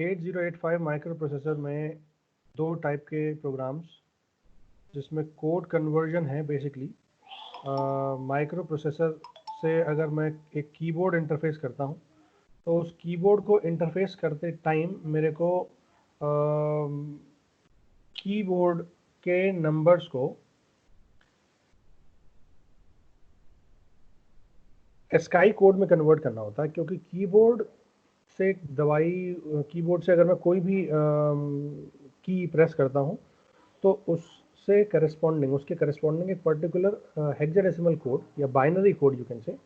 8085 micro processor में दो type के प्रोग्राम्स, जिसमें कोड कन्वर्जन है बेसिकली। माइक्रो प्रोसेसर से अगर मैं एक कीबोर्ड इंटरफेस करता हूँ तो उस कीबोर्ड को इंटरफेस करते टाइम मेरे को कीबोर्ड के नंबर्स को एस्काई कोड में कन्वर्ट करना होता है, क्योंकि कीबोर्ड से कीबोर्ड से अगर मैं कोई भी की प्रेस करता हूँ तो उसके करस्पॉन्डिंग एक पर्टिकुलर हेक्साडेसिमल कोड या binary code you can say,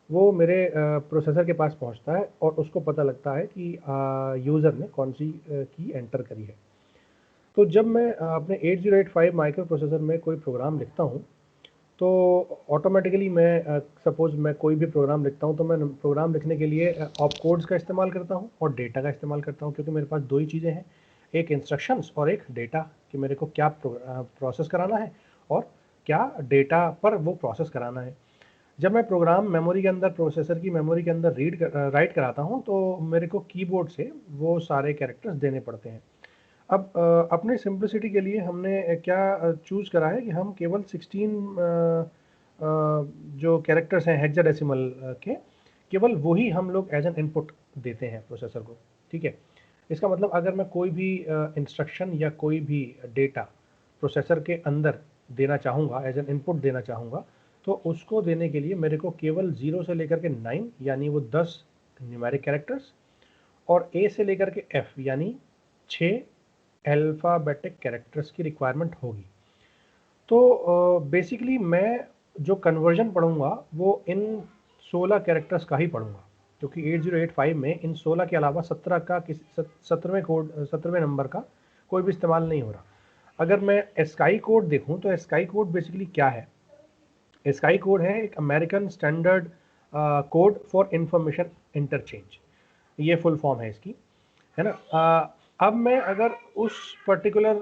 वो मेरे प्रोसेसर के पास पहुंचता है और उसको पता लगता है कि यूज़र ने कौन सी की एंटर करी है। तो जब मैं अपने 8085 माइक्रो प्रोसेसर में कोई प्रोग्राम लिखता हूँ तो ऑटोमेटिकली मैं सपोज मैं कोई भी प्रोग्राम लिखता हूँ तो मैं प्रोग्राम लिखने के लिए ऑप कोड्स का इस्तेमाल करता हूँ और डेटा का इस्तेमाल करता हूँ, क्योंकि मेरे पास दो ही चीज़ें हैं, एक इंस्ट्रक्शंस और एक डेटा, कि मेरे को क्या प्रोसेस कराना है और क्या डेटा पर वो प्रोसेस कराना है। जब मैं प्रोग्राम मेमोरी के अंदर, प्रोसेसर की मेमोरी के अंदर राइट कराता हूँ तो मेरे को कीबोर्ड से वो सारे कैरेक्टर्स देने पड़ते हैं। अब अपने सिंप्लिसिटी के लिए हमने क्या चूज़ करा है कि हम केवल 16 जो कैरेक्टर्स हैं हेक्साडेसिमल के, केवल वही हम लोग एज एन इनपुट देते हैं प्रोसेसर को। ठीक है, इसका मतलब अगर मैं कोई भी इंस्ट्रक्शन या कोई भी डेटा प्रोसेसर के अंदर देना चाहूँगा, एज एन इनपुट देना चाहूँगा, तो उसको देने के लिए मेरे को केवल 0 से लेकर के 9 यानी वो 10 न्यूमेरिक कैरेक्टर्स और ए से लेकर के एफ यानी 6 अल्फ़ाबेटिक कैरेक्टर्स की रिक्वायरमेंट होगी। तो बेसिकली मैं जो कन्वर्जन पढ़ूंगा वो इन 16 कैरेक्टर्स का ही पढ़ूंगा, क्योंकि 8085 में इन 16 के अलावा 17वें नंबर का कोई भी इस्तेमाल नहीं हो रहा। अगर मैं एस्काई कोड देखूं तो एस्काई कोड बेसिकली क्या है? एस्काई कोड है एक American standard code for information interchange, ये फुल फॉर्म है इसकी, है ना। अब मैं अगर उस पर्टिकुलर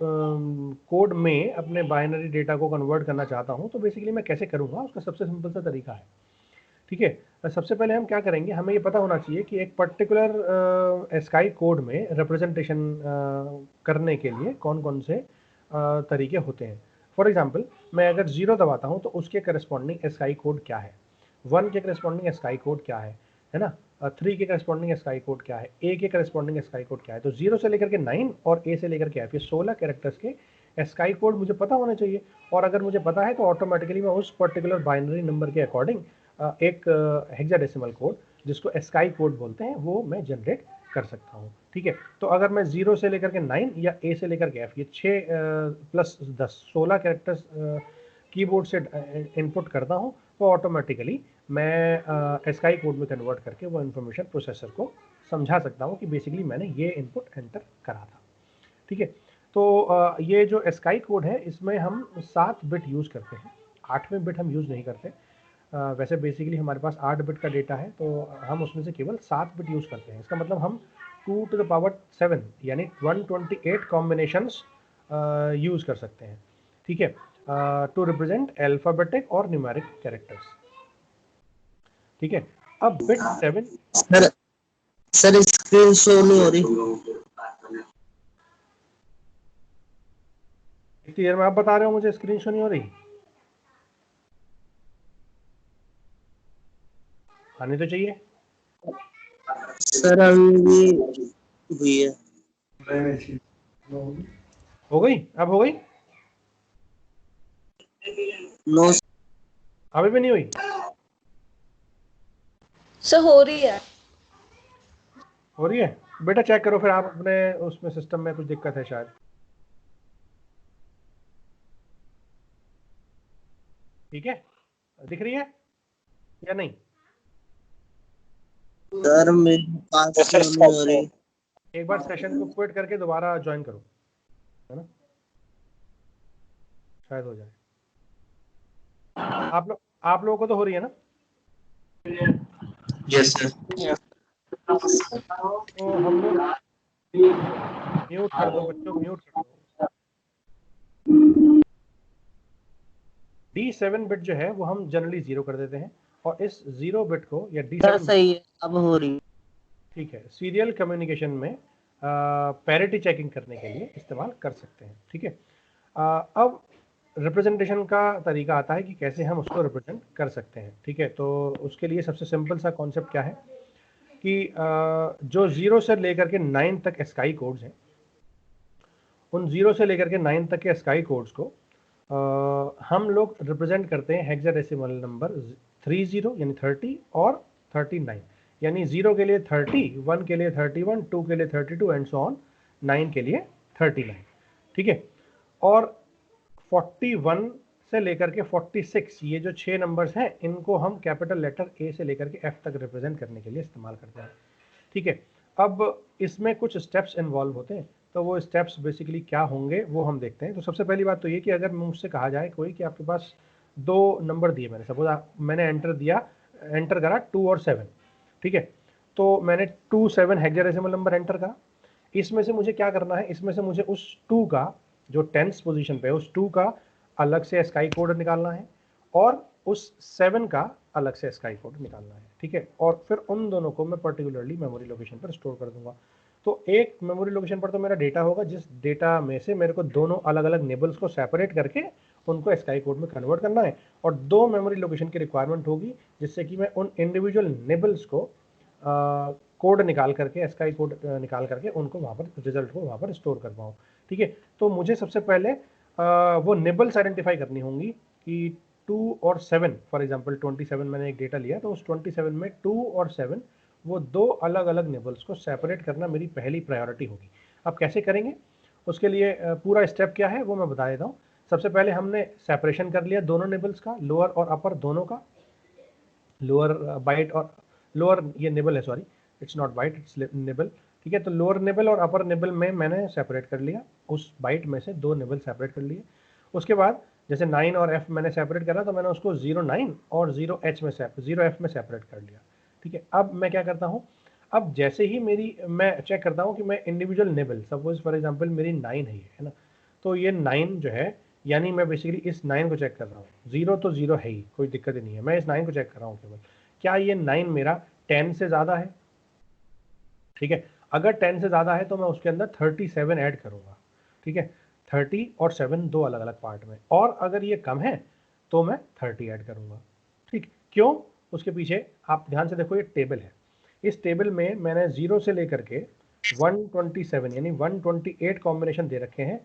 कोड में अपने बाइनरी डेटा को कन्वर्ट करना चाहता हूं तो बेसिकली मैं कैसे करूंगा, उसका सबसे सिंपल सा तरीका है। ठीक है, सबसे पहले हम क्या करेंगे, हमें ये पता होना चाहिए कि एक पर्टिकुलर एस्काई कोड में रिप्रेजेंटेशन करने के लिए कौन कौन से तरीके होते हैं। फॉर एग्जाम्पल, मैं अगर 0 दबाता हूं तो उसके करस्पॉन्डिंग एस्काई कोड क्या है, 1 के करस्पॉन्डिंग एस्काई कोड क्या है ना, 3 के करस्पॉन्डिंग एस्काई कोड क्या है, ए के करस्पॉन्डिंग एस्काई कोड क्या है। तो 0 से लेकर के 9 और ए से लेकर के एफ, ये 16 कैरेक्टर्स के एस्काई कोड मुझे पता होने चाहिए। और अगर मुझे पता है तो ऑटोमेटिकली मैं उस पर्टिकुलर बाइनरी नंबर के अकॉर्डिंग एक हेक्साडेसिमल कोड, जिसको एस्काई कोड बोलते हैं, वो मैं जनरेट कर सकता हूँ। ठीक है, तो अगर मैं 0 से लेकर के 9 या ए से लेकर के एफ, ये 6 प्लस 10 16 कैरेक्टर्स कीबोर्ड से इनपुट करता हूँ तो ऑटोमेटिकली मैं एस्काई कोड में कन्वर्ट करके वो इन्फॉर्मेशन प्रोसेसर को समझा सकता हूँ कि बेसिकली मैंने ये इनपुट एंटर करा था। ठीक है, तो ये जो एस्काई कोड है इसमें हम 7 बिट यूज़ करते हैं, 8वें बिट हम यूज़ नहीं करते। वैसे बेसिकली हमारे पास 8 बिट का डेटा है तो हम उसमें से केवल 7 बिट यूज़ करते हैं। इसका मतलब हम 2 to the power 7 यानी 128 कॉम्बिनेशंस यूज़ कर सकते हैं। ठीक है, टू रिप्रेजेंट अल्फ़ाबेटिक और न्यूमेरिक कैरेक्टर्स। ठीक है, अब बिट 7 सर स्क्रीन शो नहीं हो रही। इतनी देर में आप बता रहे हो मुझे स्क्रीन शो नहीं हो रही, आनी तो चाहिए। सर अभी हुई है। हो गई, अब हो गई, नो अभी भी नहीं हुई। सर हो रही है। हो रही है, बेटा चेक करो फिर आप अपने उसमें सिस्टम में कुछ दिक्कत है शायद। ठीक है, दिख रही है या नहीं? सर मेरे पास क्यों नहीं हो रही। एक बार सेशन को क्विट करके दोबारा ज्वाइन करो, है ना, शायद हो जाए। आप लोगों को तो हो रही है ना? Yes sir. तो हम लोग म्यूट कर दो, बच्चों को म्यूट कर दो। D7 बिट जो है वो हम जनरली 0 कर देते हैं और इस 0 बिट को या D7 सही है, अब हो रही। ठीक है, सीरियल कम्युनिकेशन में पैरिटी चेकिंग करने के लिए इस्तेमाल कर सकते हैं। ठीक है, अब रिप्रेजेंटेशन का तरीका आता है कि कैसे हम उसको रिप्रेजेंट कर सकते हैं। ठीक है, तो उसके लिए सबसे सिंपल सा कॉन्सेप्ट क्या है कि जो 0 से लेकर के 9 तक स्काई कोड्स हैं, उन 0 से लेकर के 9 तक के स्काई कोड्स को हम लोग रिप्रेजेंट करते हैं हेक्साडेसिमल नंबर 30 यानी 30 और 39, यानी 0 के लिए 30, 1 के लिए 31, 2 के लिए 32 एंड सो ऑन, 9 के लिए 39। ठीक है, और 41 से लेकर के 46 ये जो 6 नंबर्स हैं, इनको हम कैपिटल लेटर ए से लेकर के एफ तक रिप्रेजेंट करने के लिए इस्तेमाल करते हैं। ठीक है, अब इसमें कुछ स्टेप्स इन्वॉल्व होते हैं, तो वो स्टेप्स बेसिकली क्या होंगे वो हम देखते हैं। तो सबसे पहली बात तो ये कि अगर मुझसे कहा जाए कोई कि आपके पास 2 नंबर दिए, मैंने सपोज मैंने एंटर करा 2 और 7। ठीक है, तो मैंने 2 7 हेक्साडेसिमल नंबर एंटर करा। इसमें से मुझे क्या करना है, इसमें से मुझे उस 2 का जो 10th पोजीशन पे है, उस 2 का अलग से स्काई कोड निकालना है और उस 7 का अलग से स्काई कोड निकालना है। ठीक है, और फिर उन दोनों को मैं पर्टिकुलरली मेमोरी लोकेशन पर स्टोर कर दूंगा। तो एक मेमोरी लोकेशन पर तो मेरा डेटा होगा, जिस डेटा में से मेरे को दोनों अलग अलग निबल्स को सेपरेट करके उनको स्काई कोड में कन्वर्ट करना है, और 2 मेमोरी लोकेशन की रिक्वायरमेंट होगी जिससे कि मैं उन इंडिविजुअल निबल्स को कोड निकाल करके, स्काई कोड निकाल करके उनको वहाँ पर रिजल्ट को वहाँ पर स्टोर कर पाऊँ। ठीक है, तो मुझे सबसे पहले वो निबल्स आइडेंटिफाई करनी होंगी कि 2 और 7, फॉर एग्जांपल 27 मैंने एक डेटा लिया, तो उस 27 में 2 और 7 वो 2 अलग अलग निबल्स को सेपरेट करना मेरी पहली प्रायोरिटी होगी। अब कैसे करेंगे, उसके लिए पूरा स्टेप क्या है वो मैं बता देता हूँ। सबसे पहले हमने सेपरेशन कर लिया दोनों निबल्स का, लोअर और अपर दोनों का, लोअर बाइट और लोअर, ये निबल है, sorry it's not byte it's nibble. ठीक है, तो लोअर निबल और अपर निबल में मैंने सेपरेट कर लिया, उस बाइट में से 2 निबल सेपरेट कर लिए। उसके बाद जैसे 9 और एफ मैंने सेपरेट करा, तो मैंने उसको 09 और 0 एफ में सेपरेट कर लिया। ठीक है, अब मैं क्या करता हूँ, अब जैसे ही मैं चेक करता हूँ कि मैं individual nibble, suppose for example मेरी 9 है ना, तो ये 9 जो है, यानी मैं बेसिकली इस 9 को चेक कर रहा हूँ। 0 तो 0 है ही, कोई दिक्कत ही नहीं है, मैं इस 9 को चेक कर रहा हूँ केवल, क्या ये 9 मेरा 10 से ज़्यादा है। ठीक है, अगर 10 से ज़्यादा है तो मैं उसके अंदर 37 ऐड करूँगा। ठीक है, 30 और 7 दो अलग अलग पार्ट में, और अगर ये कम है तो मैं 30 ऐड करूँगा। ठीक, क्यों, उसके पीछे आप ध्यान से देखो, ये टेबल है, इस टेबल में मैंने 0 से लेकर के 127 यानी 128 कॉम्बिनेशन दे रखे हैं।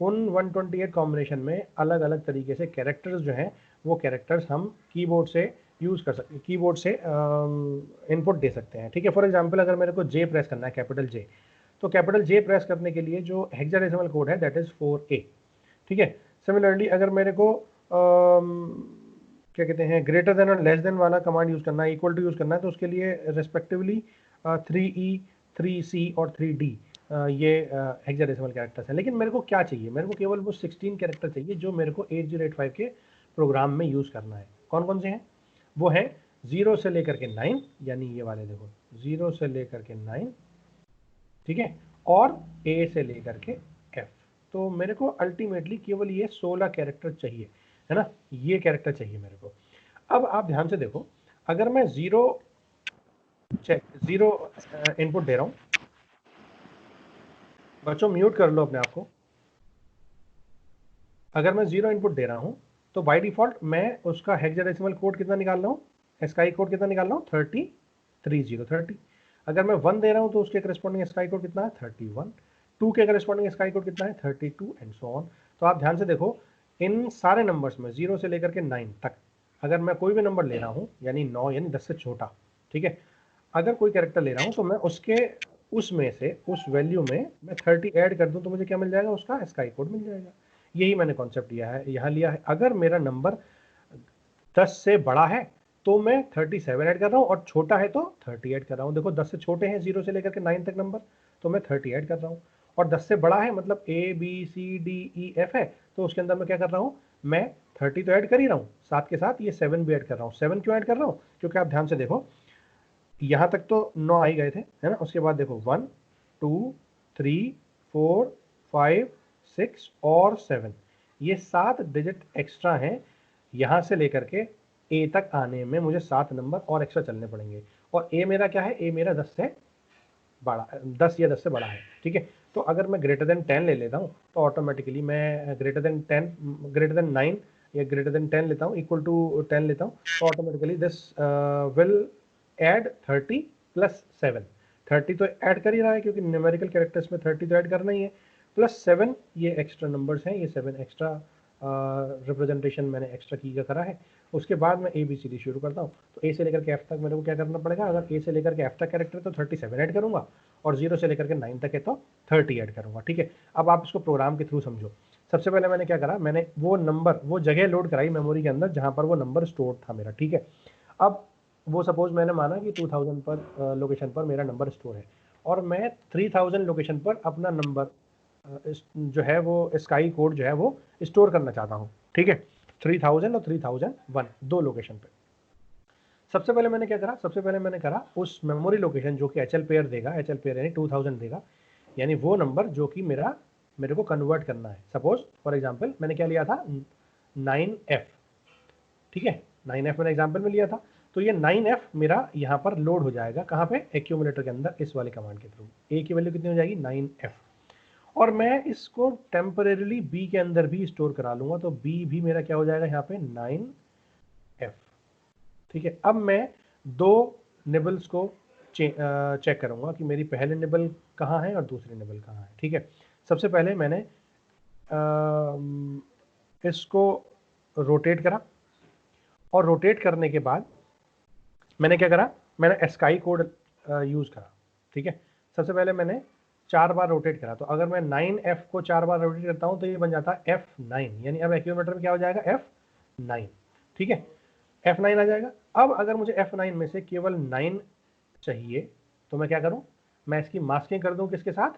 उन 128 कॉम्बिनेशन में अलग अलग तरीके से कैरेक्टर्स जो हैं, वो कैरेक्टर्स हम कीबोर्ड से यूज़ कर सकते, कीबोर्ड से इनपुट दे सकते हैं। ठीक है, फॉर एग्जांपल अगर मेरे को जे प्रेस करना है, कैपिटल जे, तो कैपिटल जे प्रेस करने के लिए जो हेक्साडेसिमल कोड है दैट इज़ 4A। ठीक है, सिमिलरली अगर मेरे को क्या कहते हैं, ग्रेटर देन और लेस देन वाला कमांड यूज़ करना है, इक्वल टू यूज़ करना है, तो उसके लिए रेस्पेक्टिवली 3E 3C और 3D ये हेक्साडेसिमल कैरेक्टर्स हैं। लेकिन मेरे को क्या चाहिए, मेरे को केवल वो 16 कैरेक्टर चाहिए जो मेरे को 8085 के प्रोग्राम में यूज़ करना है। कौन कौन से हैं, वो है 0 से लेकर के 9, यानी ये वाले देखो, 0 से लेकर के 9, ठीक है, और A से लेकर के F। तो मेरे को अल्टीमेटली केवल ये 16 कैरेक्टर चाहिए, है ना, ये कैरेक्टर चाहिए मेरे को। अब आप ध्यान से देखो, अगर मैं 0 इनपुट दे रहा हूँ, बच्चों म्यूट कर लो अपने आप को। अगर मैं 0 इनपुट दे रहा हूँ तो बाय डिफॉल्ट मैं उसका हेक्साडेसिमल कोड कितना निकाल रहा हूँ, स्काई कोड कितना निकाल रहा हूँ, 30। अगर मैं 1 दे रहा हूँ तो उसके करस्पॉन्डिंग स्काई कोड कितना है, 31। 2 के करस्पॉन्डिंग स्काई कोड कितना है, 32 एंड सो ऑन। तो आप ध्यान से देखो, इन सारे नंबर्स में 0 से लेकर के 9 तक अगर मैं कोई भी नंबर ले रहा हूँ, यानी 9 यानी 10 से छोटा, ठीक है, अगर कोई कैरेक्टर ले रहा हूँ तो मैं उसके उसमें से उस वैल्यू में मैं 30 ऐड कर दूं तो मुझे क्या मिल जाएगा, उसका स्काई कोड मिल जाएगा। यही मैंने कॉन्सेप्ट यहाँ लिया है। अगर मेरा नंबर 10 से बड़ा है तो मैं 37 ऐड कर रहा हूँ, और छोटा है तो 30 ऐड कर रहा हूँ। देखो 10 से छोटे हैं 0 से लेकर के 9 तक नंबर, तो मैं 30 ऐड कर रहा हूँ, और 10 से बड़ा है मतलब ABCDEF है, तो उसके अंदर मैं क्या कर रहा हूँ, मैं 30 तो ऐड कर ही रहा हूँ, साथ के साथ ये 7 भी ऐड कर रहा हूँ। 7 क्यों ऐड कर रहा हूँ, क्योंकि आप ध्यान से देखो, यहाँ तक तो 9 आ ही गए थे, है ना, उसके बाद देखो 1 2 3 4 5 6 और 7, ये 7 डिजिट एक्स्ट्रा हैं। यहाँ से लेकर के A तक आने में मुझे 7 नंबर और एक्स्ट्रा चलने पड़ेंगे, और A मेरा क्या है, A मेरा 10 से बड़ा 10 या 10 से बड़ा है, ठीक है। तो अगर मैं ग्रेटर देन 10 ले लेता हूँ तो ऑटोमेटिकली मैं ग्रेटर देन 9 या ग्रेटर देन 10 लेता हूँ, इक्वल टू 10 लेता हूँ, तो automatically this will add 30 plus 7। 30 तो ऐड कर ही रहा है क्योंकि न्यूमेरिकल कैरेक्टर्स में 30 तो ऐड करना ही है, प्लस 7 ये एक्स्ट्रा नंबर्स हैं, ये 7 एक्स्ट्रा रिप्रेजेंटेशन मैंने एक्स्ट्रा की का करा है। उसके बाद मैं ABCD शुरू करता हूँ। तो A से लेकर के F तक मेरे को क्या करना पड़ेगा, अगर A से लेकर के F तक कैरेक्टर तो 37 ऐड करूँगा, और 0 से लेकर के 9 तक है तो 30 ऐड करूँगा, ठीक है। अब आप इसको प्रोग्राम के थ्रू समझो। सबसे पहले मैंने क्या करा, मैंने वो नंबर, वो जगह लोड कराई मेमोरी के अंदर जहाँ पर वो नंबर स्टोर था मेरा, ठीक है। अब वो सपोज मैंने माना कि 2000 पर लोकेशन पर मेरा नंबर स्टोर है, और मैं 3000 लोकेशन पर अपना नंबर जो है वो स्काई कोड जो है वो स्टोर करना चाहता हूँ, ठीक है। 3000 और 3001 दो लोकेशन पे। सबसे पहले मैंने क्या करा, सबसे पहले मैंने करा उस मेमोरी लोकेशन जो कि HL पेयर देगा, HL पेयर यानी 2000 देगा, यानी वो नंबर जो कि मेरे को कन्वर्ट करना है। सपोज फॉर एग्जांपल मैंने क्या लिया था, 9F, ठीक है, 9F मैंने एग्जांपल में लिया था। तो ये 9F मेरा यहाँ पर लोड हो जाएगा, कहाँ पे, एक्यूमुलेटर के अंदर, इस वाले कमांड के थ्रू। A की वैल्यू कितनी हो जाएगी, 9F, और मैं इसको टेम्परेली B के अंदर भी स्टोर करा लूंगा, तो B भी मेरा क्या हो जाएगा यहाँ पे, 9F, ठीक है। अब मैं दो निबल्स को चेक करूंगा कि मेरी पहले निबल कहाँ है और दूसरी निबल कहाँ है, ठीक है। सबसे पहले मैंने इसको रोटेट करा, और रोटेट करने के बाद मैंने क्या करा, मैंने स्काई कोड यूज करा, ठीक है। सबसे पहले मैंने 4 बार रोटेट करा, तो अगर मैं 9F को 4 बार रोटेट करता हूं तो ये बन जाता है F9, यानी अब एक्यूमुलेटर में क्या हो जाएगा, F9, ठीक है, F9 आ जाएगा। अब अगर मुझे F9 में से केवल 9 चाहिए तो मैं क्या करूं, मैं इसकी मास्किंग कर दूं किसके साथ,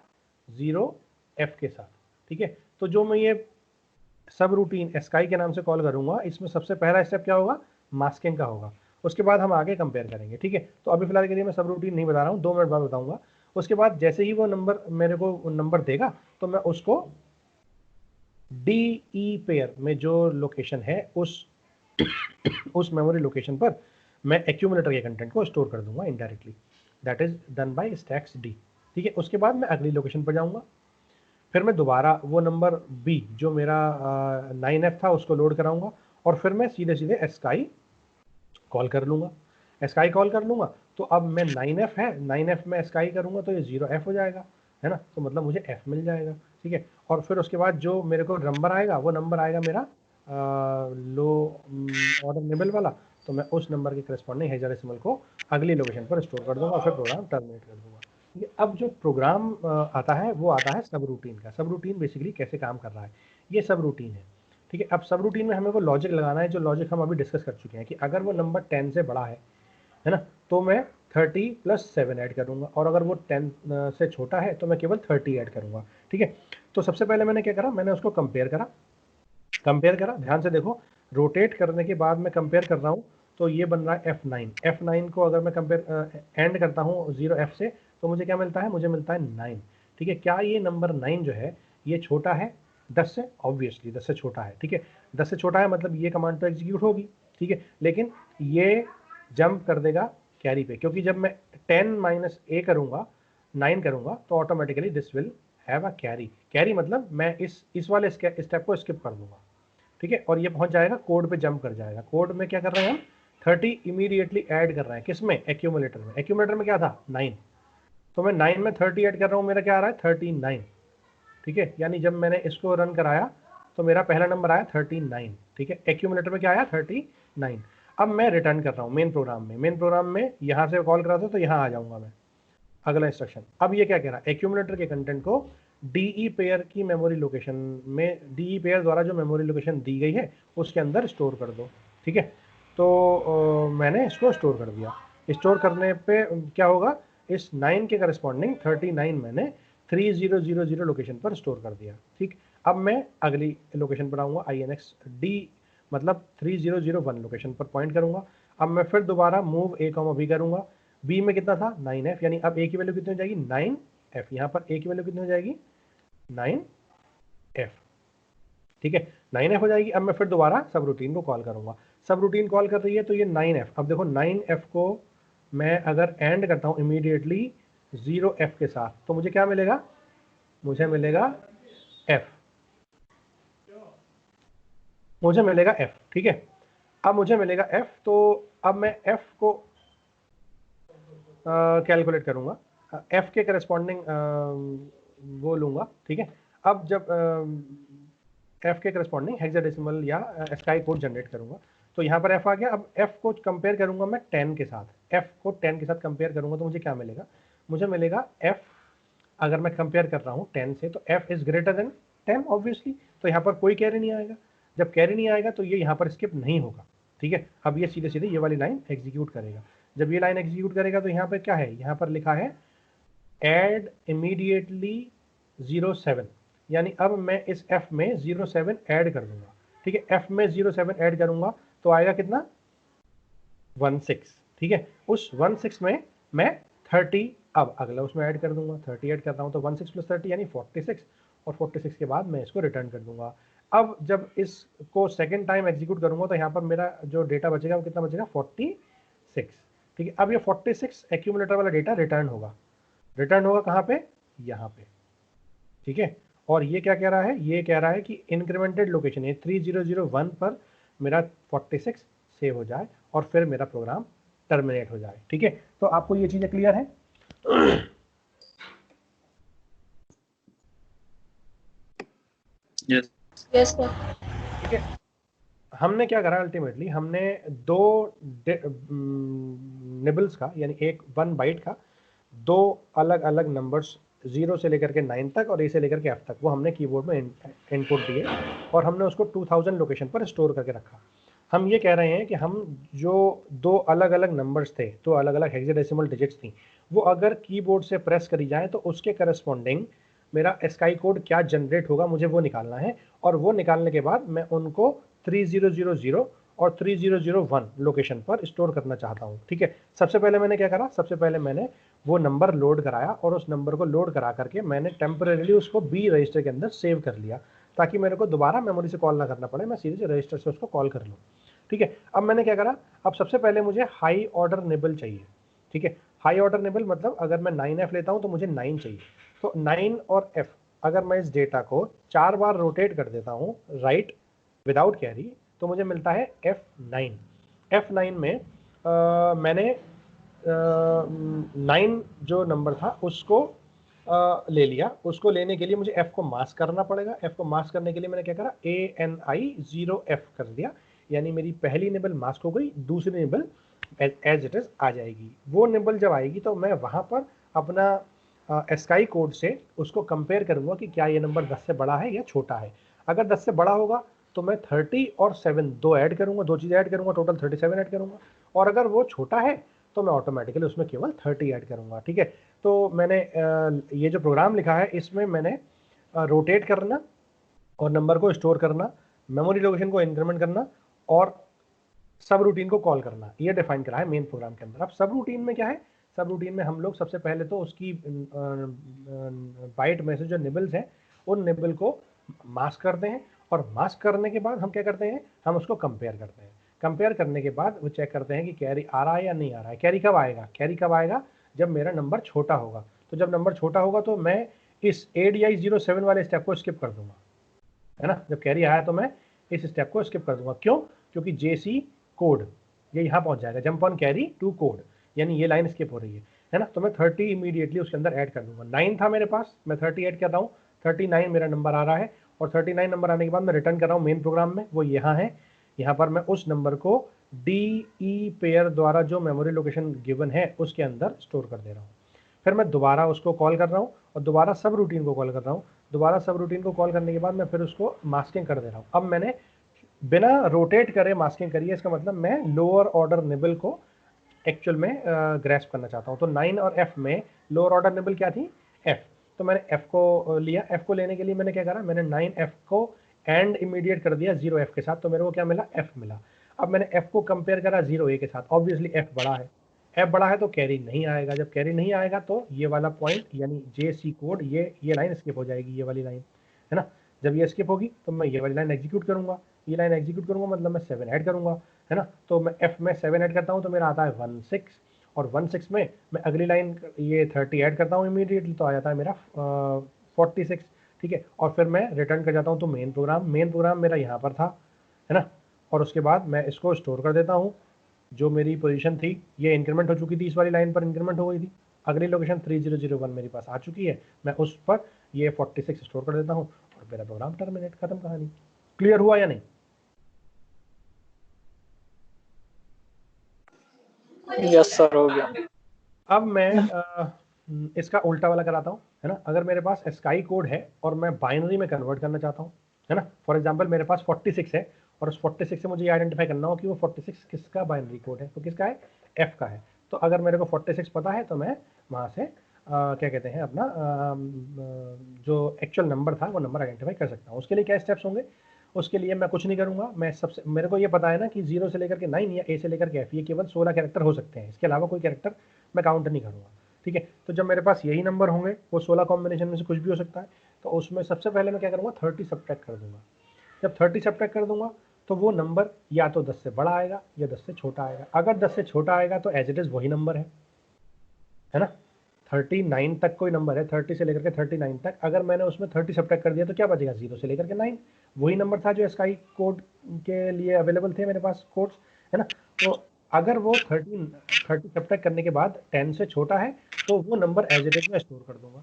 0F के साथ, ठीक है। तो जो मैं ये सब रूटीन स्काई के नाम से कॉल करूंगा, इसमें सबसे पहला स्टेप क्या होगा, मास्किंग का होगा। उसके बाद हम आगे कंपेयर करेंगे, ठीक है। तो अभी फिलहाल के लिए मैं सब रूटीन नहीं बता रहा हूँ, 2 मिनट बाद बताऊंगा। उसके बाद जैसे ही वो नंबर मेरे को नंबर देगा तो मैं उसको DE पेयर में जो लोकेशन है उस मेमोरी लोकेशन पर मैं एक्यूमुलेटर के कंटेंट को स्टोर कर दूंगा indirectly, that is done by stacks D, ठीक है। उसके बाद मैं अगली लोकेशन पर जाऊंगा, फिर मैं दोबारा वो नंबर B जो मेरा 9F था उसको लोड कराऊंगा, और फिर मैं सीधे सीधे स्काई कॉल कर लूंगा, स्काई कॉल कर लूंगा। तो अब मैं 9F है, 9F में स्काई करूंगा तो ये 0F हो जाएगा, है ना, तो मतलब मुझे F मिल जाएगा, ठीक है। और फिर उसके बाद जो मेरे को नंबर आएगा वो नंबर आएगा मेरा लो ऑर्डर निबल वाला, तो मैं उस नंबर के करस्पॉन्डिंग हेक्साडेसिमल को अगली लोकेशन पर स्टोर कर दूंगा और फिर प्रोग्राम टर्मिनेट कर दूंगा। अब जो प्रोग्राम आता है वो आता है सब रूटीन का। सब रूटीन बेसिकली कैसे काम कर रहा है, ये सब रूटीन है, ठीक है। अब सब रूटीन में हमें वो लॉजिक लगाना है जो लॉजिक हम अभी डिस्कस कर चुके हैं, कि अगर वो नंबर 10 से बड़ा है ना, तो मैं 30 प्लस 7 ऐड करूंगा, और अगर वो 10 से छोटा है तो मैं केवल 30 ऐड करूंगा, ठीक है। तो सबसे पहले मैंने क्या करा, मैंने उसको कंपेयर करा, ध्यान से देखो, रोटेट करने के बाद मैं कंपेयर कर रहा हूँ, तो ये बन रहा है F9 को अगर मैं कंपेयर एंड करता हूँ 0F से तो मुझे क्या मिलता है, मुझे मिलता है 9, ठीक है। क्या ये नंबर 9 जो है ये छोटा है 10 से, ऑब्वियसली 10 से छोटा है, ठीक है। 10 से छोटा है मतलब ये कमांड तो एग्जीक्यूट होगी, ठीक है, लेकिन ये जंप कर देगा कैरी पे, क्योंकि जब मैं 10 माइनस A करूंगा, 9 करूंगा, तो automatically this will have a carry मतलब मैं इस वाले स्टेप को स्किप कर दूंगा, ठीक है। और ये पहुंच जाएगा कोड पे, जंप कर जाएगा। कोड में क्या कर रहे हैं हम, 30 इमीडिएटली ऐड कर रहे हैं, किसमें, एक्यूमुलेटर में। एक्यूमुलेटर में क्या था, 9, तो मैं 9 में 30 ऐड कर रहा हूँ, मेरा क्या आ रहा है, 39, ठीक है। यानी जब मैंने इसको रन कराया तो मेरा पहला नंबर आया 39, ठीक है। एक्यूमुलेटर में क्या आया, 39। अब मैं रिटर्न कर रहा हूँ मेन प्रोग्राम में यहाँ से कॉल करा था तो यहाँ आ जाऊंगा मैं, अगला इंस्ट्रक्शन। अब ये क्या कह रहा है, एक्यूमुलेटर के कंटेंट को DE पेयर की मेमोरी लोकेशन में, DE पेयर द्वारा जो मेमोरी लोकेशन दी गई है उसके अंदर स्टोर कर दो, ठीक है। तो मैंने इसको स्टोर कर दिया। स्टोर करने पे क्या होगा, इस 9 के करस्पॉन्डिंग 39 मैंने 3000 लोकेशन पर स्टोर कर दिया, ठीक। अब मैं अगली लोकेशन पर आऊँगा, INX D मतलब 3001 लोकेशन पर पॉइंट करूँगा। अब मैं फिर दोबारा मूव A, B करूँगा। B में कितना था, 9F, यानी अब A की वैल्यू कितनी हो जाएगी, 9F। यहाँ पर A की वैल्यू कितनी हो जाएगी, 9F, ठीक है, 9F हो जाएगी। अब मैं फिर दोबारा सब रूटीन को कॉल करूंगा। सब रूटीन कॉल कर रही है तो ये 9F, अब देखो 9F को मैं अगर एंड करता हूँ इमीडिएटली 0f के साथ, तो मुझे क्या मिलेगा, मुझे मिलेगा f, मुझे मिलेगा f। ठीक है, अब मुझे मिलेगा f, तो अब मैं f को कैलकुलेट करूंगा, f के करस्पॉन्डिंग वो लूंगा। ठीक है, अब जब f के करस्पॉन्डिंग हेक्साडेसिमल या एस्काई कोड जनरेट करूंगा, तो यहाँ पर f आ गया। अब f को कंपेयर करूंगा मैं 10 के साथ, f को 10 के साथ कंपेयर करूंगा तो मुझे क्या मिलेगा, मुझे मिलेगा f, अगर मैं कंपेयर कर रहा हूँ 10 से, तो f is greater than 10 obviously, तो यहाँ पर कोई कैरी नहीं आएगा। जब कैरी नहीं आएगा तो ये यहाँ पर स्किप नहीं होगा। ठीक है, अब ये सीधे सीधे ये वाली लाइन एग्जीक्यूट करेगा। जब ये लाइन एग्जीक्यूट करेगा तो यहाँ पर क्या है, यहाँ पर लिखा है एड इमीडिएटली 07, यानी अब मैं इस f में 07 ऐड कर दूंगा। ठीक है, f में 07 ऐड करूंगा तो आएगा कितना, 16। ठीक है, उस 16 में मैं 30 अब अगला उसमें ऐड कर दूंगा, 30 ऐड कर रहा हूँ तो 16 + 30 यानी 46, और 46 के बाद मैं इसको रिटर्न कर दूंगा। अब जब इसको सेकेंड टाइम एग्जीक्यूट करूंगा तो यहाँ पर मेरा जो डेटा बचेगा वो कितना बचेगा, 46। ठीक है, अब ये 46 एक्यूमुलेटर वाला डेटा रिटर्न होगा, रिटर्न होगा कहाँ पे, यहाँ पे। ठीक है, और ये क्या कह रहा है, ये कह रहा है कि इंक्रीमेंटेड लोकेशन है 3001 पर मेरा 46 सेव हो जाए और फिर मेरा प्रोग्राम टर्मिनेट हो जाए। ठीक है, तो आपको ये चीजें क्लियर है? Yes sir. ठीक है, हमने क्या करा, अल्टीमेटली हमने दो निबल्स का, यानी एक 1 बाइट का दो अलग अलग नंबर्स 0 से लेकर के 9 तक और A से लेकर के F तक, वो हमने कीबोर्ड में इनपुट दिए और हमने उसको 2000 लोकेशन पर स्टोर करके रखा। हम ये कह रहे हैं कि हम जो दो अलग अलग नंबर्स थे, दो अलग अलग हेक्साडेसिमल डिजिट्स थी, वो अगर कीबोर्ड से प्रेस करी जाए तो उसके करस्पॉन्डिंग मेरा एस्काई कोड क्या जनरेट होगा, मुझे वो निकालना है। और वो निकालने के बाद मैं उनको 3000 और 3001 लोकेशन पर स्टोर करना चाहता हूँ। ठीक है, सबसे पहले मैंने क्या करा, सबसे पहले मैंने वो नंबर लोड कराया और उस नंबर को लोड करा करके मैंने टेम्परेरीली उसको बी रजिस्टर के अंदर सेव कर लिया, ताकि मेरे को दोबारा मेमोरी से कॉल ना करना पड़े, मैं सीधे से रजिस्टर से उसको कॉल कर लूँ। ठीक है, अब मैंने क्या करा, अब सबसे पहले मुझे हाई ऑर्डर निबल चाहिए। ठीक है, हाई ऑर्डर निबल मतलब अगर मैं 9F लेता हूँ तो मुझे 9 चाहिए, तो 9 और F अगर मैं इस डेटा को 4 बार रोटेट कर देता हूँ राइट विदाउट कैरी तो मुझे मिलता है F9। F9 में मैंने 9 जो नंबर था उसको ले लिया, उसको लेने के लिए मुझे F को मास्क करना पड़ेगा। F को मास्क करने के लिए मैंने क्या करा, ANI 0F कर दिया, यानी मेरी पहली निबल मास्क हो गई, दूसरी निबल एज इट इज आ जाएगी। वो निबल जब आएगी तो मैं वहाँ पर अपना एस्काई कोड से उसको कंपेयर करूँगा कि क्या ये नंबर 10 से बड़ा है या छोटा है। अगर 10 से बड़ा होगा तो मैं 30 और 7 दो ऐड करूँगा, दो चीज़ें ऐड करूँगा, टोटल 37 ऐड करूँगा। और अगर वो छोटा है तो मैं ऑटोमेटिकली उसमें केवल 30 ऐड करूँगा। ठीक है, तो मैंने ये जो प्रोग्राम लिखा है इसमें मैंने रोटेट करना और नंबर को स्टोर करना, मेमोरी लोकेशन को इंक्रीमेंट करना और सब रूटीन को कॉल करना, ये डिफाइन करा है मेन प्रोग्राम के अंदर। अब सब रूटीन में क्या है, सब रूटीन में हम लोग सबसे पहले तो उसकी बाइट में से जो निबल्स हैं उन निबल को मास्क करते हैं और मास्क करने के बाद हम क्या करते हैं, हम उसको कंपेयर करते हैं। कंपेयर करने के बाद वो चेक करते हैं कि कैरी आ रहा है या नहीं आ रहा है। कैरी कब आएगा, कैरी कब आएगा, जब मेरा नंबर छोटा होगा। तो जब नंबर छोटा होगा तो मैं इस ADI 07 वाले स्टेप को स्किप कर दूंगा, है ना। जब कैरी आया तो मैं इस स्टेप को स्किप कर दूंगा, क्यों, क्योंकि JC कोड ये यहाँ पहुँच जाएगा, jump on carry to code, यानी ये लाइन स्किप हो रही है ना। तो मैं 30 इमीडिएटली उसके अंदर ऐड कर दूंगा। 9 था मेरे पास, मैं 30 ऐड कर रहा हूँ, 39 मेरा नंबर आ रहा है और 39 नंबर आने के बाद मैं रिटर्न कर रहा हूँ मेन प्रोग्राम में, वो यहाँ है। यहाँ पर मैं उस नंबर को DE पेयर द्वारा जो मेमोरी लोकेशन गिवन है उसके अंदर स्टोर कर दे रहा हूँ। फिर मैं दोबारा उसको कॉल कर रहा हूँ और दोबारा सब रूटीन को कॉल कर रहा हूँ। दोबारा सब रूटीन को कॉल करने के बाद मैं फिर उसको मास्किंग कर दे रहा हूँ। अब मैंने बिना रोटेट करे मास्किंग करी है, इसका मतलब मैं लोअर ऑर्डर निबल को एक्चुअल में ग्रैस्प करना चाहता हूँ। तो 9 और F में लोअर ऑर्डर निबल क्या थी, F। तो मैंने F को लिया, F को लेने के लिए मैंने क्या करा, मैंने 9F को एंड इमीडिएट कर दिया 0F के साथ, तो मेरे को क्या मिला, F मिला। अब मैंने F को कंपेयर करा 0A के साथ, ऑब्वियसली F बड़ा है, F बड़ा है तो कैरी नहीं आएगा। जब कैरी नहीं आएगा तो ये वाला पॉइंट यानी JC कोड ये लाइन स्किप हो जाएगी, ये वाली लाइन, है ना। जब ये स्किप होगी तो मैं ये वाली लाइन एग्जीक्यूट करूंगा, ये लाइन एग्जीक्यूट करूंगा मतलब मैं 7 ऐड करूंगा, है ना। तो मैं F में 7 ऐड करता हूँ तो मेरा आता है 16 और 16 में मैं अगली लाइन ये 30 ऐड करता हूँ इमीडिएटली, तो आ जाता है मेरा 46, ठीक है। और फिर मैं रिटर्न कर जाता हूँ तो मेन प्रोग्राम मेरा यहाँ पर था, है ना। और उसके बाद मैं इसको स्टोर कर देता हूँ। जो मेरी पोजीशन थी ये इंक्रीमेंट हो चुकी थी, इस वाली लाइन पर इंक्रीमेंट हो गई थी, अगली लोकेशन 3001 मेरे पास आ चुकी है, मैं उस पर ये 46 स्टोर कर देता हूँ और मेरा प्रोग्राम टर्मिनेट, खत्म कहानी। क्लियर हुआ या नहीं? यस सर, हो गया। अब मैं इसका उल्टा वाला कराता हूँ, है ना। अगर मेरे पास स्काई कोड है और मैं बाइनरी में कन्वर्ट करना चाहता हूँ, है ना। फॉर एग्जांपल मेरे पास 46 है और उस 46 से मुझे ये आइडेंटिफाई करना हो कि वो 46 किसका बाइनरी कोड है, तो किसका है, एफ का है। तो अगर मेरे को 46 पता है तो मैं वहाँ से क्या कहते हैं अपना जो एक्चुअल नंबर था वो नंबर आइडेंटिफाई कर सकता हूँ। उसके लिए क्या स्टेप्स होंगे? उसके लिए मैं कुछ नहीं करूँगा, मैं सबसे, मेरे को ये पता है ना कि 0 से लेकर के 9 या ए से लेकर के एफ, ये केवल 16 कैरेक्टर हो सकते हैं, इसके अलावा कोई कैरेक्टर मैं काउंट नहीं करूँगा, ठीक है। तो जब मेरे पास यही नंबर होंगे, वो 16 कॉम्बिनेशन में से कुछ भी हो सकता है, तो उसमें सबसे पहले मैं क्या करूँगा, 30 सब्ट्रैक्ट कर दूंगा। जब 30 सब्ट्रैक्ट कर दूंगा तो वो नंबर या तो 10 से बड़ा आएगा या 10 से छोटा आएगा। अगर 10 से छोटा आएगा तो एज इट इज़ वही नंबर है ना। 39 तक कोई नंबर है, 30 से लेकर के 39 तक, अगर मैंने उसमें 30 सब्ट्रैक्ट कर दिया तो क्या बचेगा, 0 से लेकर के 9, वही नंबर था जो स्काई कोड के लिए अवेलेबल थे मेरे पास कोड्स, है ना। तो अगर वो 30 सब्ट्रैक्ट करने के बाद 10 से छोटा है तो वो नंबर एज इट इज में स्टोर कर दूंगा।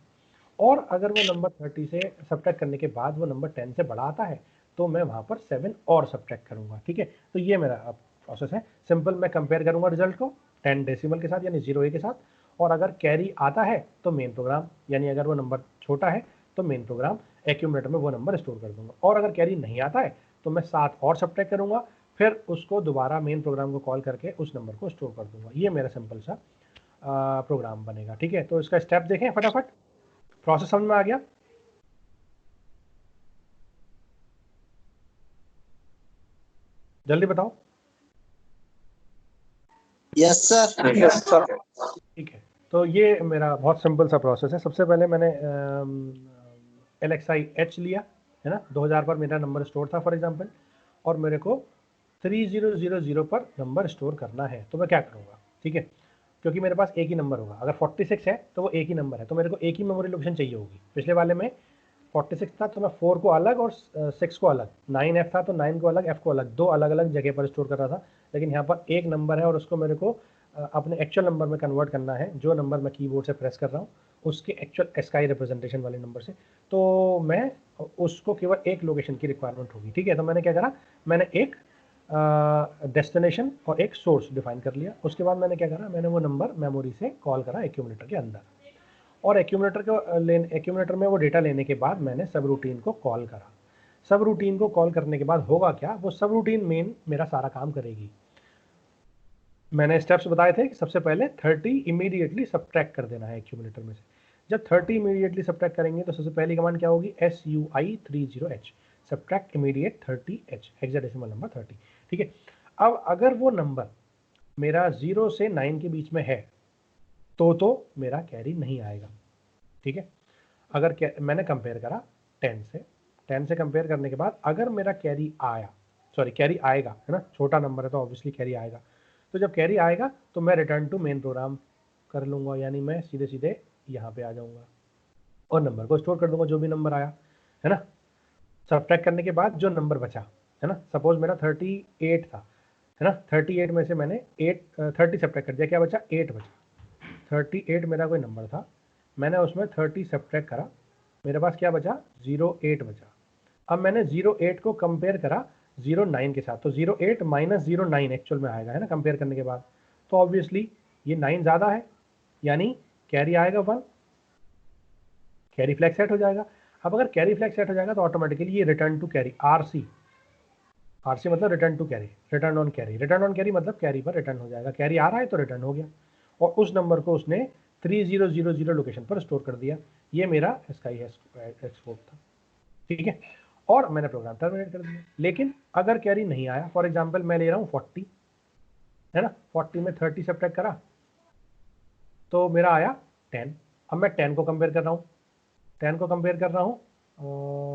और अगर वो नंबर 30 से सब्ट्रैक्ट करने के बाद वो नंबर 10 से बड़ा आता है तो मैं वहाँ पर 7 और सब्ट्रैक्ट करूँगा, ठीक है। तो ये मेरा प्रोसेस है सिंपल। मैं कंपेयर करूँगा रिजल्ट को 10 डेसिमल के साथ यानी 0 के साथ, और अगर कैरी आता है तो मेन प्रोग्राम, यानी अगर वो नंबर छोटा है तो मेन प्रोग्राम एक्यूमुलेटर में वो नंबर स्टोर कर दूंगा। और अगर कैरी नहीं आता है तो मैं 7 और सब्ट्रैक्ट करूँगा, फिर उसको दोबारा मेन प्रोग्राम को कॉल करके उस नंबर को स्टोर कर दूंगा। ये मेरा सिंपल सा प्रोग्राम बनेगा, ठीक है। तो इसका स्टेप देखें फटाफट, प्रोसेस समझ में आ गया? जल्दी बताओ। Yes sir. Yes sir. ठीक है, तो ये मेरा बहुत सिंपल सा प्रोसेस है। सबसे पहले मैंने LXI H लिया, है ना। 2000 पर मेरा नंबर स्टोर था फॉर एग्जांपल, और मेरे को 3000 पर नंबर स्टोर करना है, तो मैं क्या करूँगा, ठीक है। क्योंकि मेरे पास एक ही नंबर होगा, अगर 46 है तो वो एक ही नंबर है, तो मेरे को एक ही मेमोरी लोकेशन चाहिए होगी। पिछले वाले में 46 था तो मैं 4 को अलग और 6 को अलग, 9F था तो 9 को अलग, F को अलग, दो अलग अलग जगह पर स्टोर कर रहा था। लेकिन यहाँ पर एक नंबर है और उसको मेरे को अपने एक्चुअल नंबर में कन्वर्ट करना है, जो नंबर मैं कीबोर्ड से प्रेस कर रहा हूँ उसके एक्चुअल स्काई रिप्रेजेंटेशन वाले नंबर से। तो मैं उसको केवल एक लोकेशन की रिक्वायरमेंट होगी, ठीक है। तो मैंने क्या करा, मैंने एक डेस्टिनेशन और एक सोर्स डिफाइन कर लिया। उसके बाद मैंने क्या करा, मैंने वो नंबर मेमोरी से कॉल करा एक्यूमुलेटर के अंदर, और एक्यूमुलेटर में वो डेटा लेने के बाद मैंने सब रूटीन को कॉल करा। सब रूटीन को कॉल करने के बाद होगा क्या, वो सब रूटीन मेन मेरा सारा काम करेगी। मैंने स्टेप्स बताए थे कि सबसे पहले 30 इमीडिएटली सब्ट्रैक्ट कर देना है एक्यूमुलेटर में से। जब 30 इमीडिएटली सब्ट्रैक्ट करेंगे तो सबसे पहली कमांड क्या होगी, SUI30H, subtract immediate 30H, hexadecimal number 30, ठीक है। अब अगर वो नंबर मेरा 0 से 9 के बीच में है तो मेरा कैरी नहीं आएगा, ठीक है। अगर मैंने कंपेयर करा 10 से कंपेयर करने के बाद अगर मेरा कैरी आया, सॉरी कैरी आएगा, है ना, छोटा नंबर है तो ऑब्वियसली कैरी आएगा। तो जब कैरी आएगा तो मैं रिटर्न टू मेन प्रोग्राम कर लूँगा, यानी मैं सीधे सीधे यहाँ पे आ जाऊँगा और नंबर को स्टोर कर दूंगा, जो भी नंबर आया, है ना। सब्ट्रैक्ट करने के बाद जो नंबर बचा, है ना, सपोज मेरा 38 था, है ना, 38 में से मैंने 30 सब्ट्रैक्ट कर दिया, क्या बचा, 8 बचा। 38 मेरा कोई नंबर था, मैंने उसमें 30 सब्ट्रैक्ट करा, मेरे पास क्या बचा, 08 बचा। अब मैंने 08 को कंपेयर करा 09 के साथ, तो 08 माइनस 09 एक्चुअल में आएगा, है ना, कंपेयर करने के बाद। तो ऑब्वियसली ये 9 ज़्यादा है, यानी कैरी आएगा 1, कैरी फ्लैग सेट हो जाएगा। अब अगर कैरी फ्लैग सेट हो जाएगा तो ऑटोमेटिकली ये रिटर्न टू कैरी, आरसी मतलब return to carry, return on carry, return on carry मतलब कैरी पर रिटर्न हो जाएगा। कैरी आ रहा है तो रिटर्न हो गया, और उस नंबर को उसने 3000 लोकेशन पर स्टोर कर दिया। ये मेरा स्काई एक्सपोर्ट था, ठीक है, और मैंने प्रोग्राम टर्मिनेट कर दिया। लेकिन अगर कैरी नहीं आया, फॉर एग्जांपल मैं ले रहा हूँ 40, है ना, 40 में 30 सब्ट्रैक्ट करा तो मेरा आया 10। अब मैं 10 को कंपेयर कर रहा हूँ, 10 को कंपेयर कर रहा हूँ,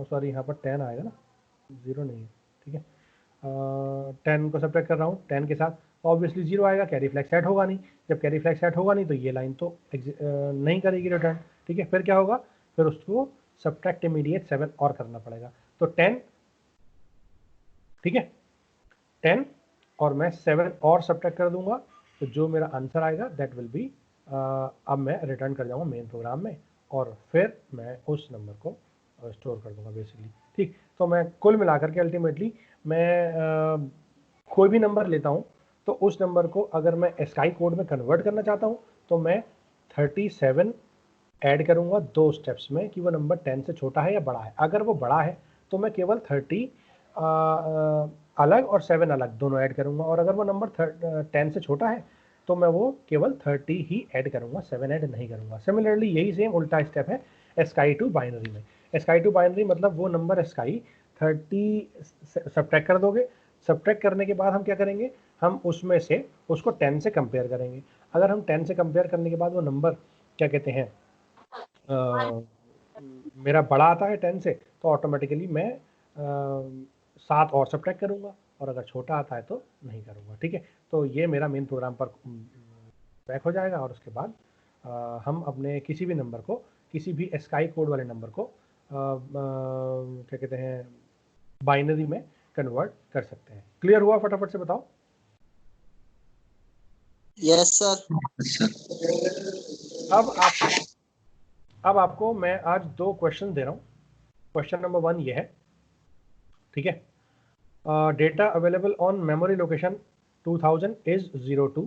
सॉरी यहाँ पर 10 आएगा ना, 0 नहीं है, ठीक है। 10 को सब्ट्रैक्ट कर रहा हूँ 10 के साथ, तो ऑब्वियसली 0 आएगा, कैरी फ्लैग सेट होगा नहीं। जब कैरी फ्लैग सेट होगा नहीं तो ये लाइन तो नहीं करेगी रिटर्न, ठीक है। फिर क्या होगा, फिर उसको सब्ट्रैक्ट इमीडिएट 7 और करना पड़ेगा। तो 10, ठीक है, 10 और मैं 7 और सब्ट्रैक्ट कर दूंगा, तो जो मेरा आंसर आएगा दैट विल बी, अब मैं रिटर्न कर जाऊंगा मेन प्रोग्राम में और फिर मैं उस नंबर को स्टोर कर दूंगा बेसिकली, ठीक। तो मैं कुल मिलाकर के अल्टीमेटली मैं कोई भी नंबर लेता हूँ तो उस नंबर को अगर मैं एस्काई कोड में कन्वर्ट करना चाहता हूँ तो मैं 37 ऐड करूँगा 2 स्टेप्स में कि वो नंबर 10 से छोटा है या बड़ा है। अगर वो बड़ा है तो मैं केवल 30 अलग और 7 अलग दोनों ऐड करूँगा, और अगर वो नंबर 10 से छोटा है तो मैं वो केवल 30 ही ऐड करूँगा, 7 ऐड नहीं करूँगा। सिमिलरली यही सेम उल्टा स्टेप है एस्काई टू बाइनरी में। एस्काई टू बाइनरी मतलब वो नंबर एस्काई 30 सब्ट्रैक्ट कर दोगे, सब्ट्रैक्ट करने के बाद हम क्या करेंगे, हम उसमें से उसको 10 से कंपेयर करेंगे। अगर हम 10 से कंपेयर करने के बाद वो नंबर क्या कहते हैं मेरा बड़ा आता है 10 से, तो ऑटोमेटिकली मैं 7 और सब्ट्रैक्ट करूँगा, और अगर छोटा आता है तो नहीं करूँगा, ठीक है। तो ये मेरा मेन प्रोग्राम पर बैक हो जाएगा, और उसके बाद हम अपने किसी भी नंबर को, किसी भी एस्काई कोड वाले नंबर को क्या कहते हैं बाइनरी में कन्वर्ट कर सकते हैं। क्लियर हुआ? फटाफट से बताओ। Yes sir. अब आपको मैं आज 2 क्वेश्चन दे रहा हूँ। क्वेश्चन नंबर 1 ये है, ठीक है। Data available on memory location 2000 is 02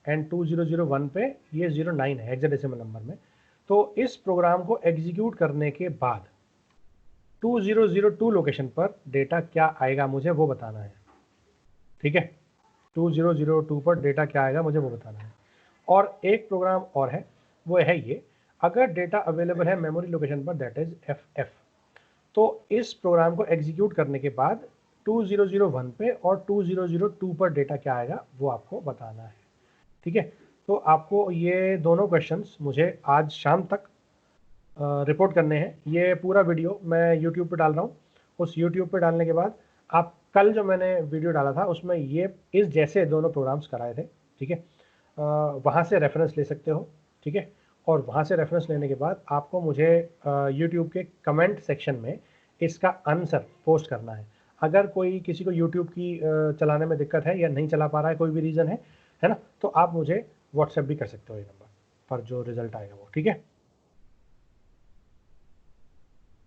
and 2001 पे ये 09 है हेक्साडेसिमल नंबर में। तो इस प्रोग्राम को एग्जीक्यूट करने के बाद 2002 लोकेशन पर डेटा क्या आएगा मुझे वो बताना है, ठीक है। 2002 पर डेटा क्या आएगा मुझे वो बताना है। और एक प्रोग्राम और है, वो है ये, अगर डेटा अवेलेबल है मेमोरी लोकेशन पर दैट इज FF, तो इस प्रोग्राम को एग्जीक्यूट करने के बाद 2001 पे और 2002 पर डेटा क्या आएगा वो आपको बताना है, ठीक है। तो आपको ये दोनों क्वेश्चंस मुझे आज शाम तक रिपोर्ट करने हैं। ये पूरा वीडियो मैं YouTube पे डाल रहा हूँ। उस YouTube पे डालने के बाद आप कल जो मैंने वीडियो डाला था उसमें ये इस जैसे दोनों प्रोग्राम्स कराए थे, ठीक है। वहाँ से रेफरेंस ले सकते हो, ठीक है। और वहाँ से रेफरेंस लेने के बाद आपको मुझे YouTube के कमेंट सेक्शन में इसका आंसर पोस्ट करना है। अगर कोई किसी को YouTube की चलाने में दिक्कत है या नहीं चला पा रहा है, कोई भी रीज़न है ना, तो आप मुझे व्हाट्सएप भी कर सकते हो ये नंबर पर जो रिजल्ट आएगा वो, ठीक है।